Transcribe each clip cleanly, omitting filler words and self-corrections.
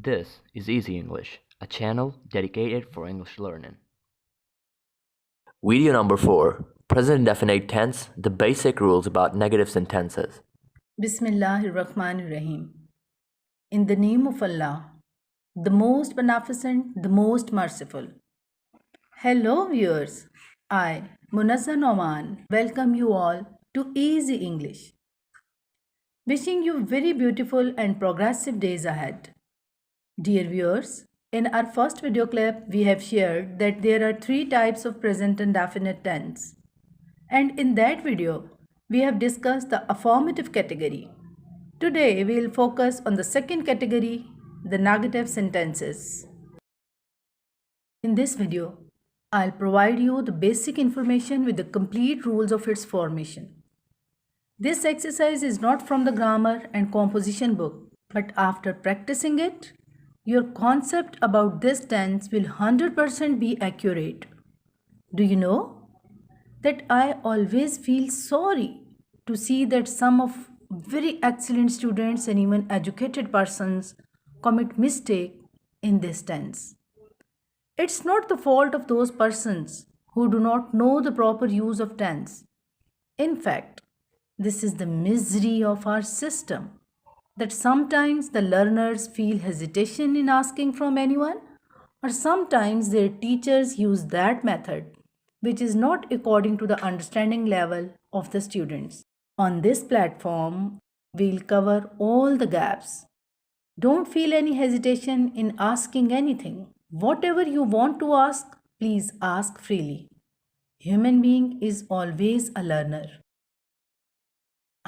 This is Easy English, a channel dedicated for English learning. Video number 4. Present Indefinite Tense, the basic rules about negative sentences. Bismillahirrahmanirrahim. In the name of Allah, the most beneficent, the most merciful. Hello viewers, I, Munazza Noman, welcome you all to Easy English. Wishing you very beautiful and progressive days ahead. Dear viewers, in our first video clip, we have shared that there are 3 types of present indefinite tense. And in that video, we have discussed the affirmative category. Today, we will focus on the second category, the negative sentences. In this video, I'll provide you the basic information with the complete rules of its formation. This exercise is not from the grammar and composition book, but after practicing it, your concept about this tense will 100% be accurate. Do you know that I always feel sorry to see that some of very excellent students and even educated persons commit mistake in this tense. It's not the fault of those persons who do not know the proper use of tense. In fact, this is the misery of our system, that sometimes the learners feel hesitation in asking from anyone, or sometimes their teachers use that method which is not according to the understanding level of the students. On this platform, we'll cover all the gaps. Don't feel any hesitation in asking anything. Whatever you want to ask, please ask freely. Human being is always a learner.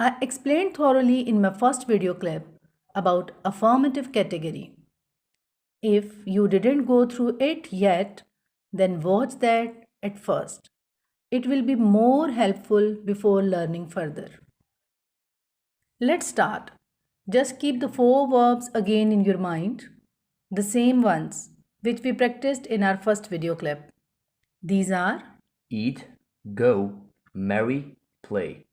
I explained thoroughly in my first video clip about affirmative category. If you didn't go through it yet, then watch that at first. It will be more helpful before learning further. Let's start. Just keep the 4 verbs again in your mind, the same ones which we practiced in our first video clip. These are Eat, go, marry, play.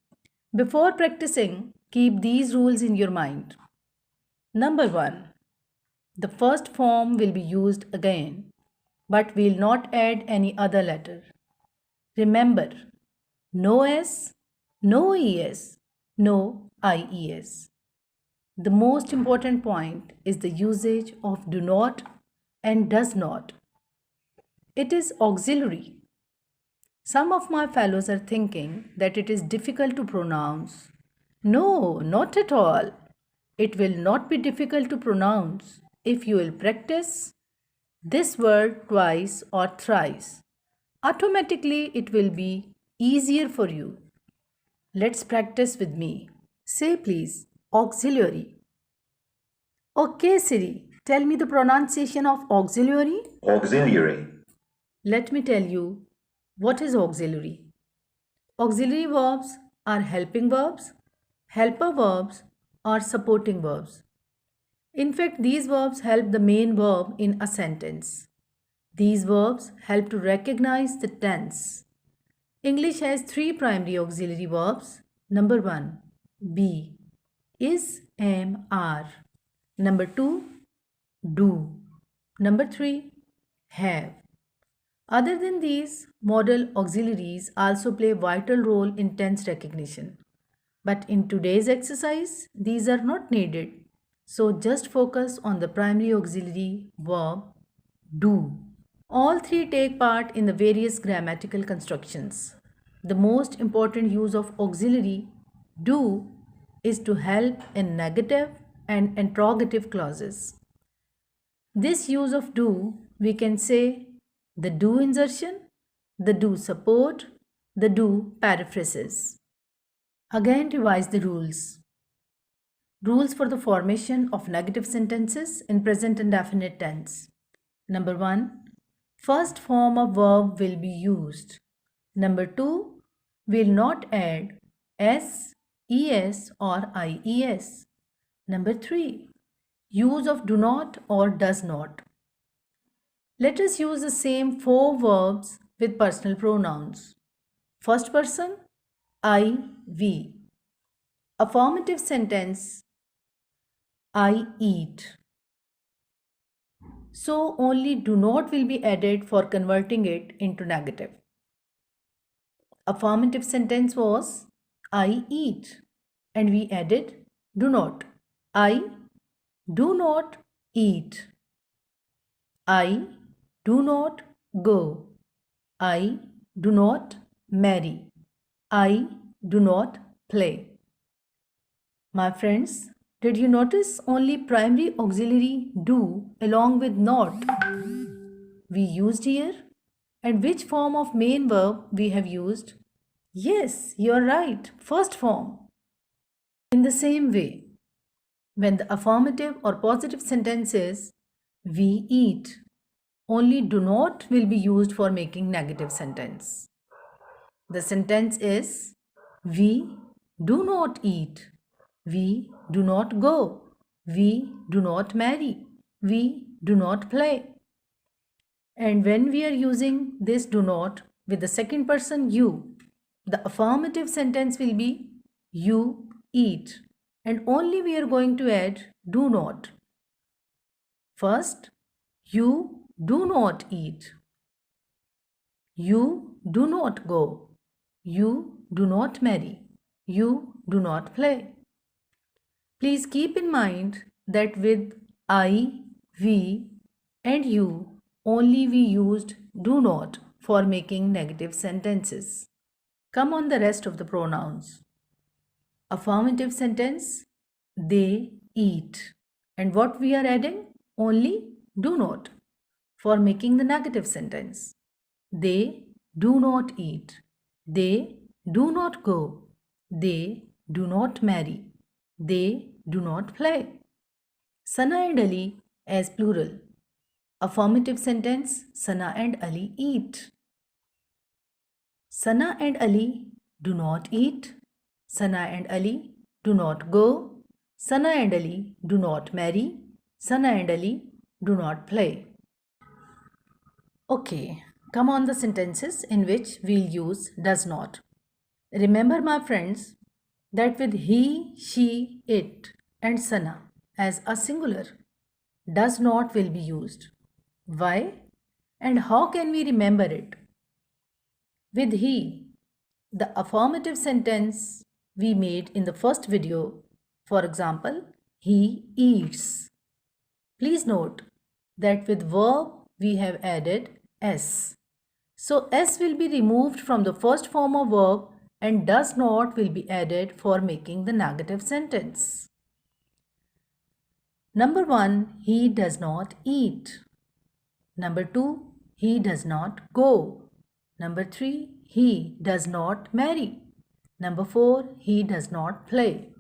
Before practicing, keep these rules in your mind. Number 1. The first form will be used again, but we will not add any other letter. Remember, no S, no ES, no IES. The most important point is the usage of do not and does not. It is auxiliary. Some of my fellows are thinking that it is difficult to pronounce. No, not at all. It will not be difficult to pronounce if you will practice this word twice or thrice. Automatically, it will be easier for you. Let's practice with me. Say please, auxiliary. Okay, Siri, tell me the pronunciation of auxiliary. Auxiliary. Let me tell you what is auxiliary. Auxiliary verbs are helping verbs, helper verbs, or supporting verbs. In fact, these verbs help the main verb in a sentence. These verbs help to recognize the tense. English has 3 primary auxiliary verbs. Number 1, be, is, am, are. Number 2, do. Number 3, have. Other than these, modal auxiliaries also play a vital role in tense recognition. But in today's exercise, these are not needed. So just focus on the primary auxiliary verb do. All 3 take part in the various grammatical constructions. The most important use of auxiliary do is to help in negative and interrogative clauses. This use of do, we can say the do insertion, the do support, the do paraphrases. Again, revise the rules. Rules for the formation of negative sentences in present indefinite tense. Number 1, first form of verb will be used. Number 2, will not add S, ES or IES. Number 3, use of do not or does not. Let us use the same 4 verbs with personal pronouns. First person, I, we. Affirmative sentence, I eat. So only do not will be added for converting it into negative. Affirmative sentence was I eat and we added do not. I do not eat. I do not go. I do not marry. I do not play. My friends, did you notice only primary auxiliary do along with not we used here? And which form of main verb we have used? Yes, you are right, first form. In the same way, when the affirmative or positive sentence is we eat, only do not will be used for making negative sentence. The sentence is we do not eat, we do not go, we do not marry, we do not play. And when we are using this do not with the second person you, the affirmative sentence will be you eat. And only we are going to add do not. First, you do not eat. You do not go. You do not marry. You do not play. Please keep in mind that with I, we and you only we used do not for making negative sentences. Come on the rest of the pronouns. Affirmative sentence, they eat. And what we are adding? Only do not for making the negative sentence. They do not eat. They do not go. They do not marry. They do not play. Sana and Ali as plural. Affirmative sentence, Sana and Ali eat. Sana and Ali do not eat. Sana and Ali do not go. Sana and Ali do not marry. Sana and Ali do not play. Okay, come on the sentences in which we'll use does not. Remember, my friends, that with he, she, it and Sana as a singular, does not will be used. Why? And how can we remember it? With he, the affirmative sentence we made in the first video, for example, he eats. Please note that with verb we have added s. So s will be removed from the first form of verb and does not will be added for making the negative sentence. Number 1, he does not eat. Number 2, he does not go. Number 3, he does not marry. Number 4, he does not play.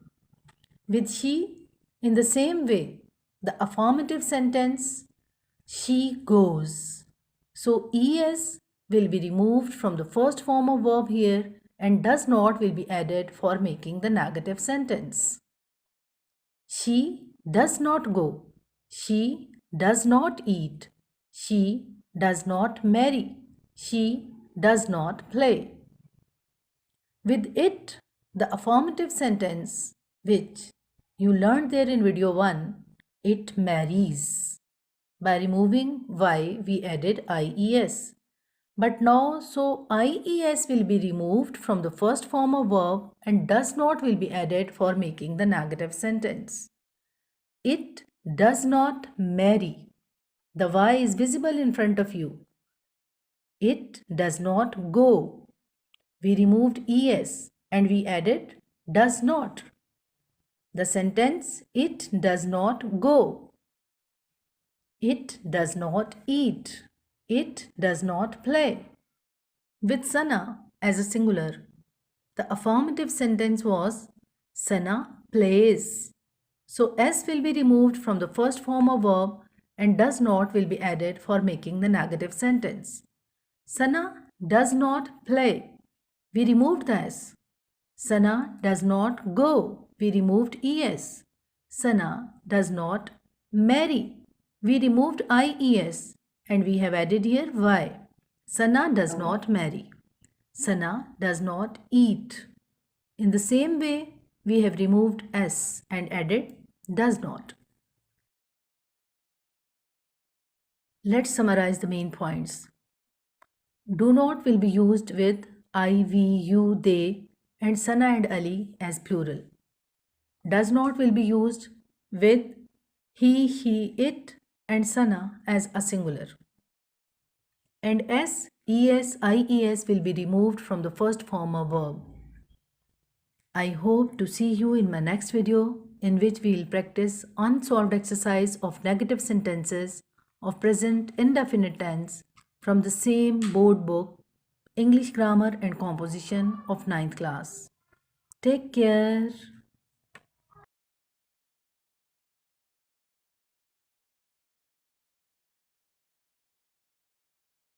With she, in the same way, the affirmative sentence, she goes. So es will be removed from the first form of verb here and does not will be added for making the negative sentence. She does not go. She does not eat. She does not marry. She does not play. With it, the affirmative sentence which you learned there in video 1, it marries. By removing y, we added ies. But now, so ies will be removed from the first form of verb and does not will be added for making the negative sentence. It does not marry. The y is visible in front of you. It does not go. We removed es and we added does not. The sentence, it does not go. It does not eat. It does not play. With Sana as a singular, the affirmative sentence was Sana plays. So S will be removed from the first form of verb and does not will be added for making the negative sentence. Sana does not play. We removed the S. Sana does not go. We removed ES. Sana does not marry. We removed IES and we have added here Y. Sana does not marry. Sana does not eat. In the same way, we have removed S and added does not. Let's summarize the main points. Do not will be used with I, we, you, they, and Sana and Ali as plural. Does not will be used with he, it, and Sana as a singular. And s, es, ies will be removed from the first form of verb. I hope to see you in my next video, in which we will practice unsolved exercise of negative sentences of present indefinite tense from the same board book, English Grammar and Composition of 9th class. Take care.